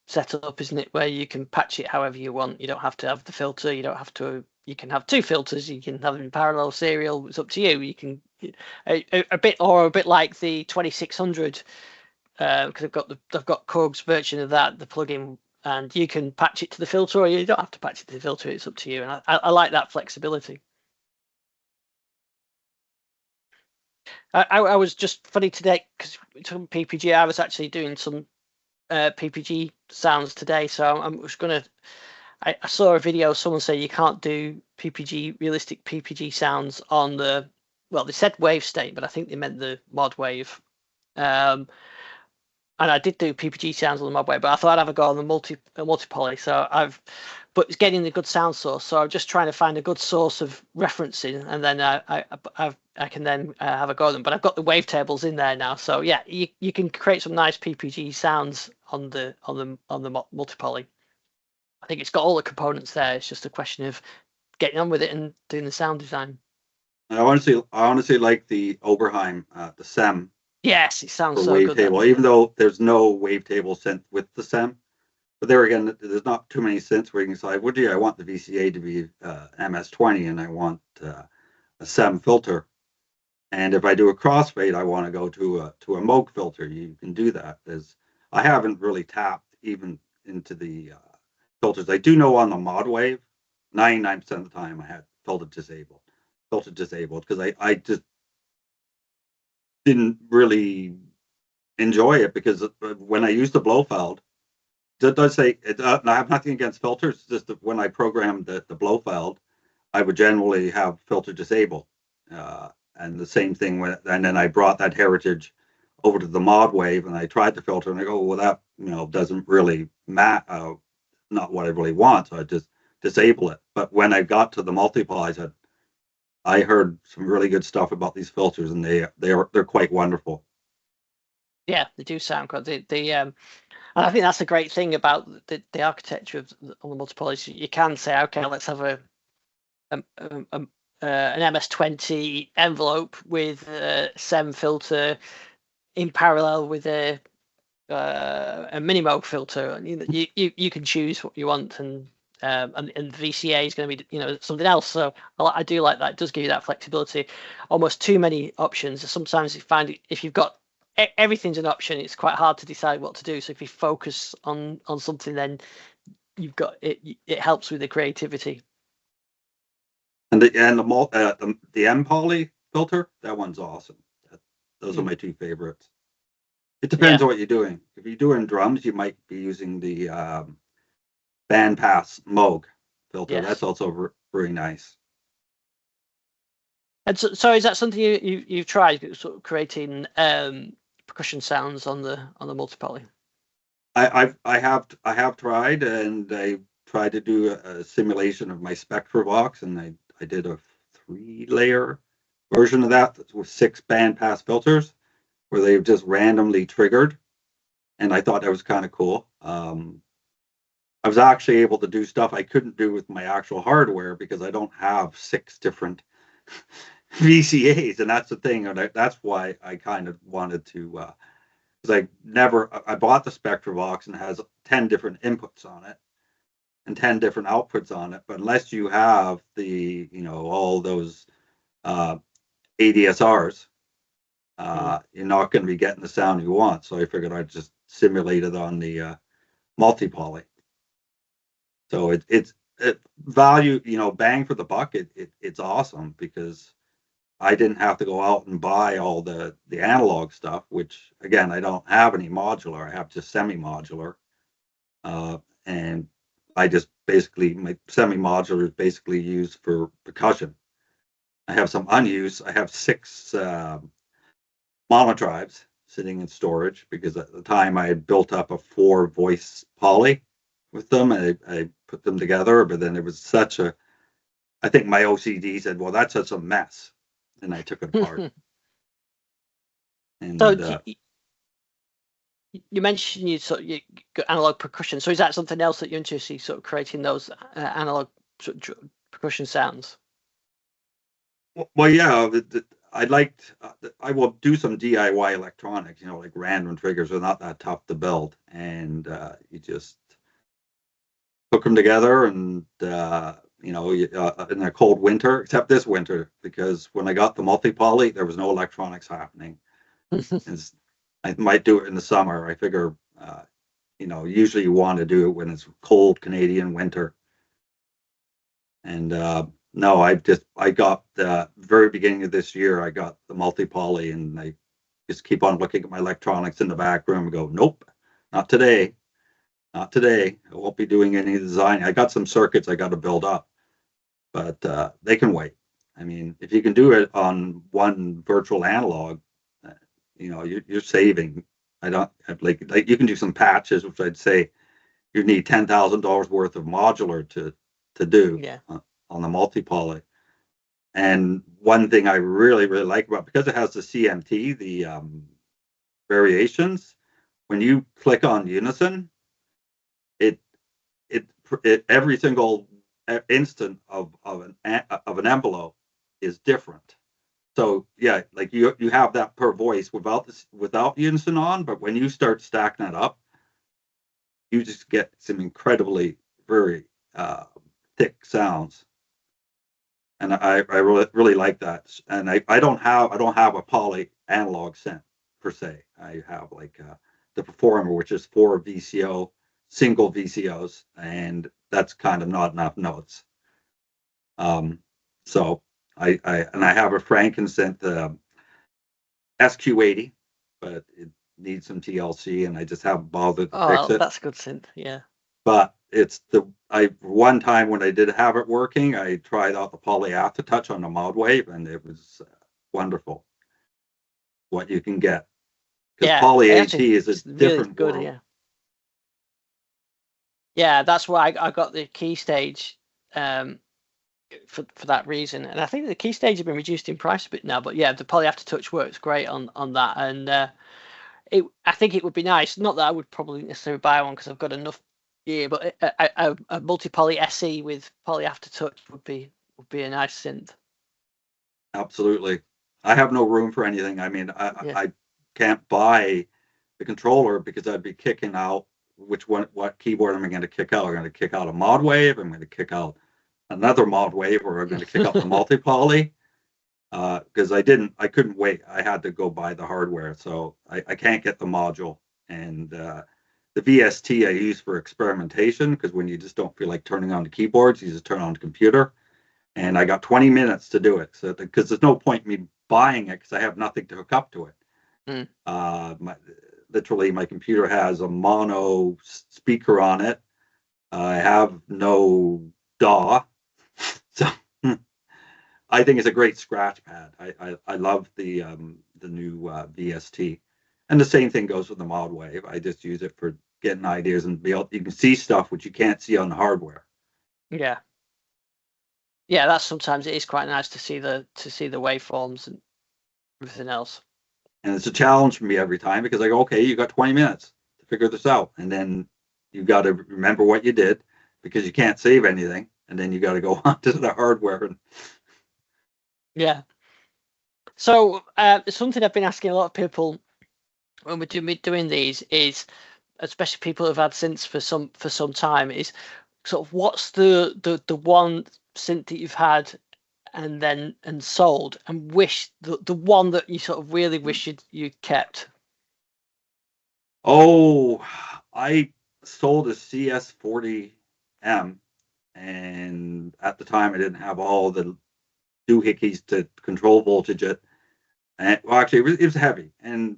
setup, isn't it? Where you can patch it however you want. You don't have to have the filter. You don't have to. You can have two filters. You can have them in parallel, serial. It's up to you. You can a bit like the 2600 because I've got Korg's version of that, the plugin, and you can patch it to the filter or you don't have to patch it to the filter. It's up to you, and I like that flexibility. I was just funny today because some PPG. I was actually doing some PPG sounds today, so I'm just gonna. I saw a video. Someone say you can't do realistic PPG sounds on the. Well, they said wave state, but I think they meant the Modwave. And I did do PPG sounds on the Modwave, but I thought I'd have a go on the multi-poly. So but it's getting a good sound source. So I'm just trying to find a good source of referencing, and then I can then have a go at them. But I've got the wavetables in there now, so yeah, you can create some nice PPG sounds on the multi-poly. I think it's got all the components there. It's just a question of getting on with it and doing the sound design. I honestly like the Oberheim, the SEM. Yes, it sounds for so wavetable, good. even though there's no wavetable synth with the SEM. But there again, there's not too many synths where you can decide, well, gee, I want the VCA to be MS-20 and I want a SEM filter. And if I do a crossfade, I want to go to a Moog filter. You can do that. I haven't really tapped even into the filters. I do know on the Modwave, 99% of the time I had filter disabled because I just didn't really enjoy it because when I use the Blofeld, it does say I have nothing against filters. It's just that when I programmed the Blofeld, I would generally have filter disabled, and the same thing and then I brought that heritage over to the Modwave and I tried the filter and I go, well, that doesn't really matter, not what I really want, so I just disable it. But when I got to the multi-poly, I heard some really good stuff about these filters, and they're quite wonderful. Yeah, they do sound good. And I think that's a great thing about the architecture of on the multi-polys. You can say, okay, let's have an MS-20 envelope with a SEM filter in parallel with a mini Moog filter, and you can choose what you want, and VCA is going to be something else. So I do like that. It does give you that flexibility. Almost too many options. Sometimes you find if you've got everything's an option, it's quite hard to decide what to do. So if you focus on something, then you've got it. It helps with the creativity. And the M-poly filter, that one's awesome. Those are my two favorites. It depends on what you're doing. If you're doing drums, you might be using the bandpass Moog filter. Yes. That's also very nice. And so is that something you've tried, sort of creating percussion sounds on the multi-poly? I have tried, and I tried to do a simulation of my Spectra box, and I did a 3-layer version of that with 6 bandpass filters, where they just randomly triggered, and I thought that was kind of cool. I was actually able to do stuff I couldn't do with my actual hardware because I don't have 6 different VCAs, and that's the thing, and that's why I kind of wanted to, because I bought the Spectravox and it has 10 different inputs on it and 10 different outputs on it, but unless you have the, all those ADSRs, you're not going to be getting the sound you want. So I figured I'd just simulate it on the multi-poly. So it's value, bang for the buck. It's awesome because I didn't have to go out and buy all the analog stuff, which again, I don't have any modular. I have just semi-modular. And I just basically, my semi-modular is basically used for percussion. I have some unused. I have 6 mono drives sitting in storage because at the time I had built up a 4 voice poly with them, and I put them together, but then it was I think my OCD said, well, that's such a mess, and I took it apart. And so you mentioned you got analog percussion, so is that something else that you're interested in, sort of creating those analog percussion sounds? Well, yeah, I will do some DIY electronics, like random triggers are not that tough to build, and you just hook them together, and in a cold winter, except this winter, because when I got the multi-poly, there was no electronics happening. I might do it in the summer. I figure, usually you want to do it when it's cold Canadian winter. And no, I got the very beginning of this year, I got the multi-poly, and I just keep on looking at my electronics in the back room and go, nope, not today. Not today. I won't be doing any design. I got some circuits I got to build up, but they can wait. I mean, if you can do it on one virtual analog, you're saving. I don't like you can do some patches, which I'd say you need $10,000 worth of modular to do on the multi-poly. And one thing I really, really like about, because it has the CMT, the variations, when you click on unison, it every single instant of an envelope is different. So yeah, like you have that per voice without unison on, but when you start stacking it up, you just get some incredibly very thick sounds, and I really, really like that. And I don't have a poly analog synth per se. I have like the Performer, which is 4 VCO single VCOs, and that's kind of not enough notes. So I have a Franken-synth SQ80, but it needs some TLC, and I just haven't bothered to fix it. That's a good synth, yeah. But one time when I did have it working, I tried out the poly aftertouch on the Modwave, and it was wonderful what you can get. Because poly AT is a different good, world. Yeah, that's why I got the key stage for that reason. And I think the key stage has been reduced in price a bit now, but yeah, the poly aftertouch works great on that. And I think it would be nice, not that I would probably necessarily buy one because I've got enough gear, but a multi-poly SE with poly aftertouch would be a nice synth. Absolutely. I have no room for anything. I mean, I can't buy the controller because I'd be kicking out what keyboard am I going to kick out? I'm going to kick out a Modwave, I'm going to kick out another Modwave, or I'm going to kick out the multi-poly, because I couldn't wait. I had to go buy the hardware, so I can't get the module. And the VST I use for experimentation, because when you just don't feel like turning on the keyboards, you just turn on the computer. And I got 20 minutes to do it, so because there's no point in me buying it because I have nothing to hook up to it. Literally, my computer has a mono speaker on it. I have no DAW, so I think it's a great scratch pad. I love the new VST, and the same thing goes with the Modwave. I just use it for getting ideas and you can see stuff which you can't see on the hardware. Yeah. Yeah, that's sometimes it is quite nice to see the waveforms and everything else. And it's a challenge for me every time because I go, okay, you got 20 minutes to figure this out, and then you got to remember what you did because you can't save anything, and then you got to go onto the hardware. And yeah. So something I've been asking a lot of people when we're doing these is, especially people who've had synths for some time, is sort of what's the one synth that you've had and sold and wish the one that you sort of really wish you kept. oh, I sold a CS40M, and at the time I didn't have all the doohickeys to control voltage it. And well, actually, it was heavy, and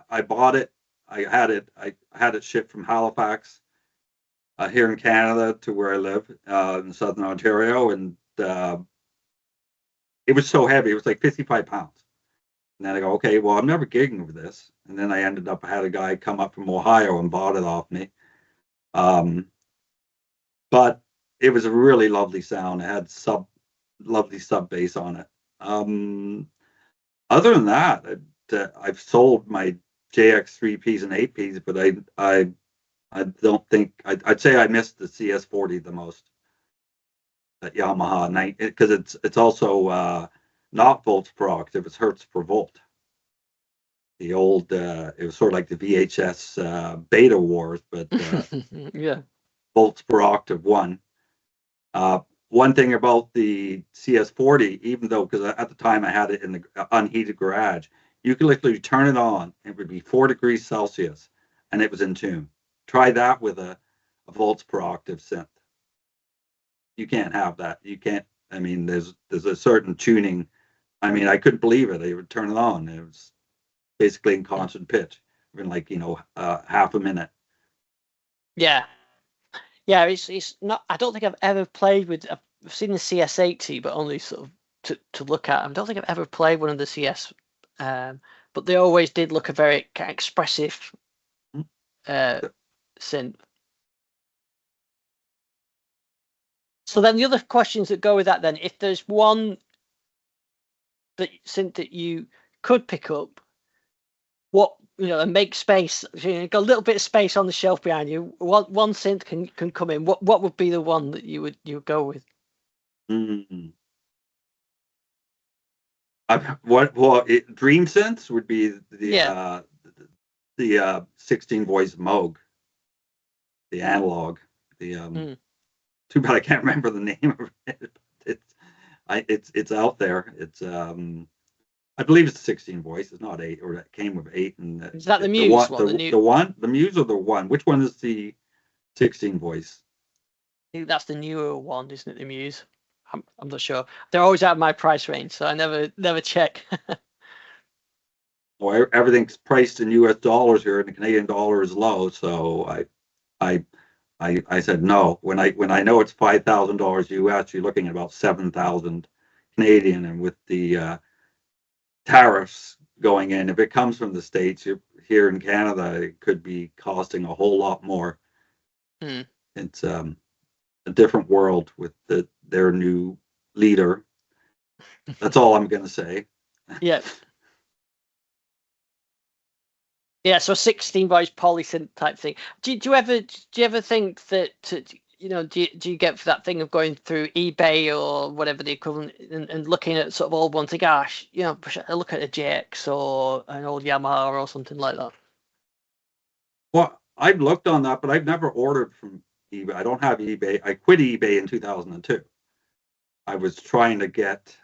I bought it. I had it shipped from Halifax here in Canada to where I live in Southern Ontario, and it was so heavy. It was like 55 pounds. And then I go, okay, well, I'm never gigging with this. And then I had a guy come up from Ohio and bought it off me. But it was a really lovely sound. It had lovely sub bass on it. Other than that, I've sold my JX3Ps and 8Ps, but I don't think I'd say I missed the CS40 the most. That Yamaha because it's also not volts per octave, it's hertz per volt. The old it was sort of like the VHS beta wars, but yeah, volts per octave one. One thing about the CS40, even though because at the time I had it in the unheated garage, you could literally turn it on, it would be 4 degrees Celsius, and it was in tune. Try that with a volts per octave synth. You can't have that. You can't. I mean, there's a certain tuning. I mean, I couldn't believe it. They would turn it on. It was basically in constant pitch, in like half a minute. Yeah, it's not. I don't think I've ever played with. I've seen the CS80, but only sort of to look at. I don't think I've ever played one of the CS, but they always did look a very expressive synth. So then the other questions that go with that, then, if there's one synth that you could pick up, what and make space, got a little bit of space on the shelf behind you. One synth can come in. What would be the one that you would go with? Mm-hmm. Dream Synths would be the 16 voice Moog, the analog. Too bad I can't remember the name of it. It's out there. It's I believe it's 16 voice. It's not 8, or it came with 8. And is that the Muse one? The Muse or the one? Which one is the 16 voice? I think that's the newer one, isn't it? The Muse. I'm not sure. They're always out of my price range, so I never check. Well, everything's priced in US dollars here, and the Canadian dollar is low. So I said no. When I know it's $5,000 US, you're looking at about 7,000 Canadian, and with the tariffs going in, if it comes from the States, here in Canada, it could be costing a whole lot more. It's a different world with their new leader. That's all I'm going to say. Yeah. Yeah, so 16 voice polysynth type thing. Do you ever think that do you get that thing of going through eBay or whatever the equivalent and looking at sort of old ones, think, gosh, I look at a JX or an old Yamaha or something like that? Well, I've looked on that, but I've never ordered from eBay. I don't have eBay. I quit eBay in 2002. I was trying to get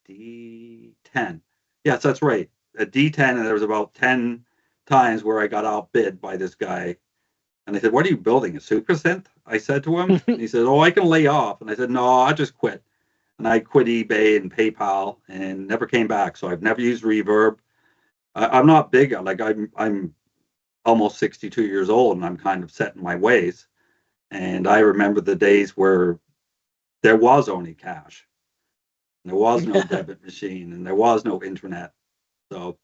the D10. Yes, that's right. A D10, and there was about 10 times where I got outbid by this guy. And I said, "What are you building? A super synth?" I said to him. And he said, "Oh, I can lay off." And I said, "No, I just quit." And I quit eBay and PayPal and never came back. So I've never used reverb. I'm not big. Like I'm almost 62 years old, and I'm kind of set in my ways. And I remember the days where there was only cash. There was no debit machine, and there was no internet. So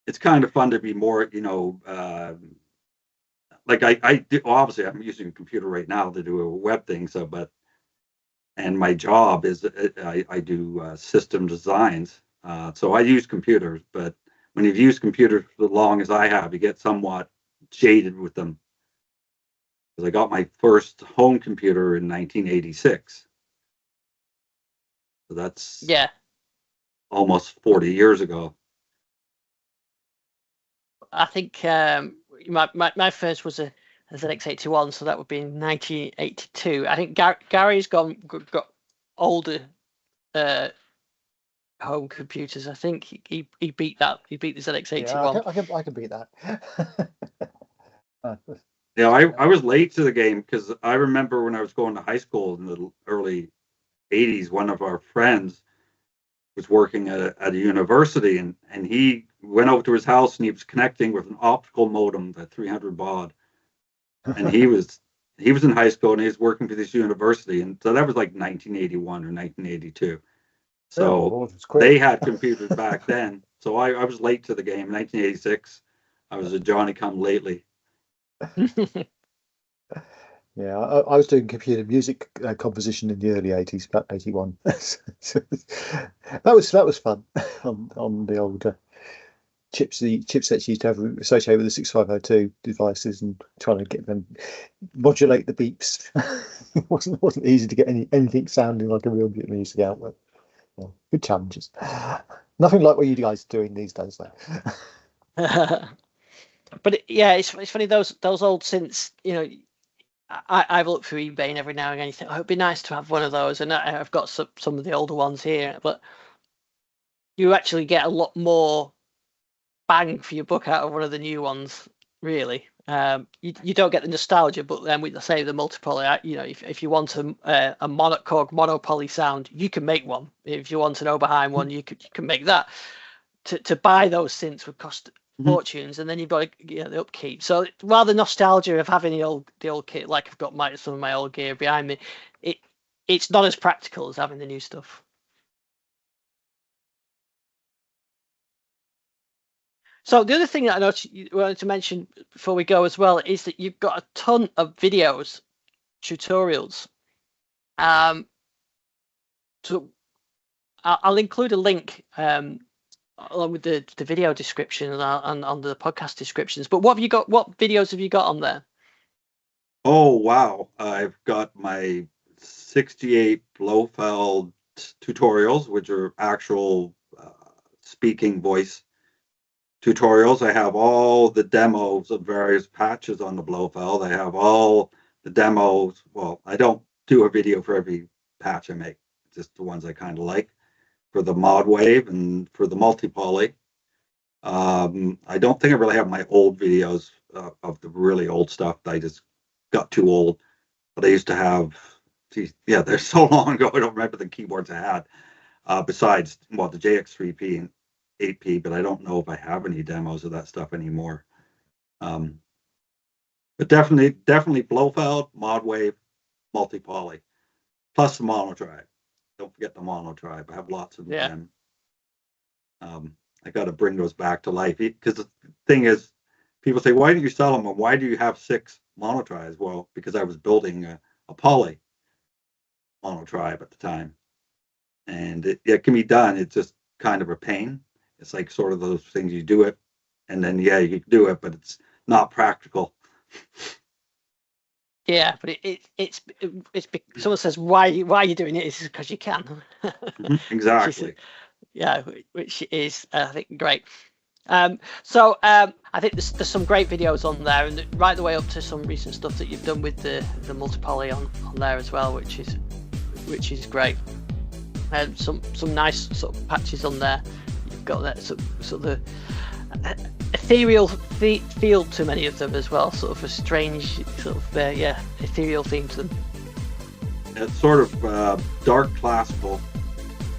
it's kind of fun to be more, like I do. Obviously, I'm using a computer right now to do a web thing. So, but And my job is I do system designs. So I use computers, but when you've used computers for as long as I have, you get somewhat jaded with them. Because I got my first home computer in 1986. So that's almost 40 years ago. I think my first was a ZX81, so that would be in 1982. I think Gary's got older home computers. I think he beat that. He beat the ZX81. Yeah, I can beat that. Yeah, I was late to the game because I remember when I was going to high school in the early 80s, one of our friends was working at a university, and he went over to his house and he was connecting with an optical modem, the 300 baud. And he was in high school and he was working for this university, and so that was like 1981 or 1982. So they had computers back then. So I was late to the game. 1986, I was a Johnny come lately. Yeah, I was doing computer music composition in the early 80s, about 81. that was fun on the old chipsets you used to have associated with the 6502 devices, and trying to get them modulate the beeps. It wasn't easy to get anything sounding like a real bit of music out. But yeah, good challenges. Nothing like what you guys are doing these days, though. But it's funny, those old synths. You know, I've looked through eBay and every now and again you think, oh, it'd be nice to have one of those, and I've got some of the older ones here, but you actually get a lot more bang for your buck out of one of the new ones, really. You don't get the nostalgia, but then with, say, the multipoly, you know, if you want a Korg monopoly sound, you can make one. If you want an Oberheim one, you can make that. To buy those synths would cost fortunes, and then you've got the upkeep. So rather nostalgia of having the old kit, like I've got some of my old gear behind me, it's not as practical as having the new stuff. So the other thing that I noticed you wanted to mention before we go as well is that you've got a ton of videos, tutorials. So I'll include a link along with the video description and on the podcast descriptions. But what videos have you got on there? Oh, wow. I've got my 68 Blofeld tutorials, which are actual speaking voice tutorials. I have all the demos of various patches on the Blofeld. I have all the demos. Well, I don't do a video for every patch I make, just the ones I kind of like. For the Modwave and for the multi-poly. I don't think I really have my old videos of the really old stuff. I just got too old. But I used to have, they're so long ago, I don't remember the keyboards I had. Besides, the JX3P and 8P, but I don't know if I have any demos of that stuff anymore. But definitely Blofeld, Modwave, multi-poly, plus the mono drive. Don't forget the mono tribe. I have lots of them. I got to bring those back to life, because the thing is, people say, why didn't you sell them? And why do you have 6 mono tribes? Well, because I was building a poly mono tribe at the time, and it can be done. It's just kind of a pain. It's like sort of those things, you do it, and then you can do it, but it's not practical. Yeah, but it's someone says, why are you doing it? It's because you can. Exactly. which is I think great. So I think there's some great videos on there, and right the way up to some recent stuff that you've done with the multipoly on there as well, which is great. And some nice sort of patches on there. You've got that sort of the ethereal feel to many of them as well, sort of a strange sort of ethereal theme to them. It's sort of dark classical,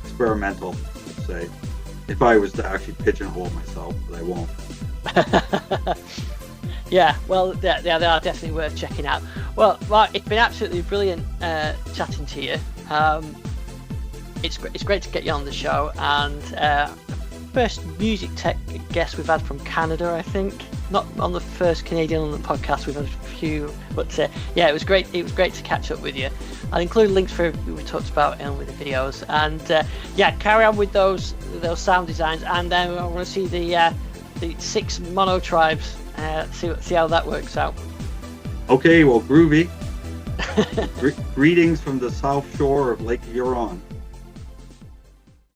experimental, let's say, if I was to actually pigeonhole myself, but I won't. Well, they are definitely worth checking out. Well, Mark, it's been absolutely brilliant chatting to you. It's great to get you on the show, and first music tech guest we've had from Canada, I think. not on the first Canadian London podcast. We've had a few, but yeah, it was great. It was great to catch up with you. I'll include links for who we talked about with the videos, and yeah, carry on with those sound designs, and then I want to see the 6 mono tribes. See how that works out. Okay, well, groovy. Greetings from the South Shore of Lake Huron.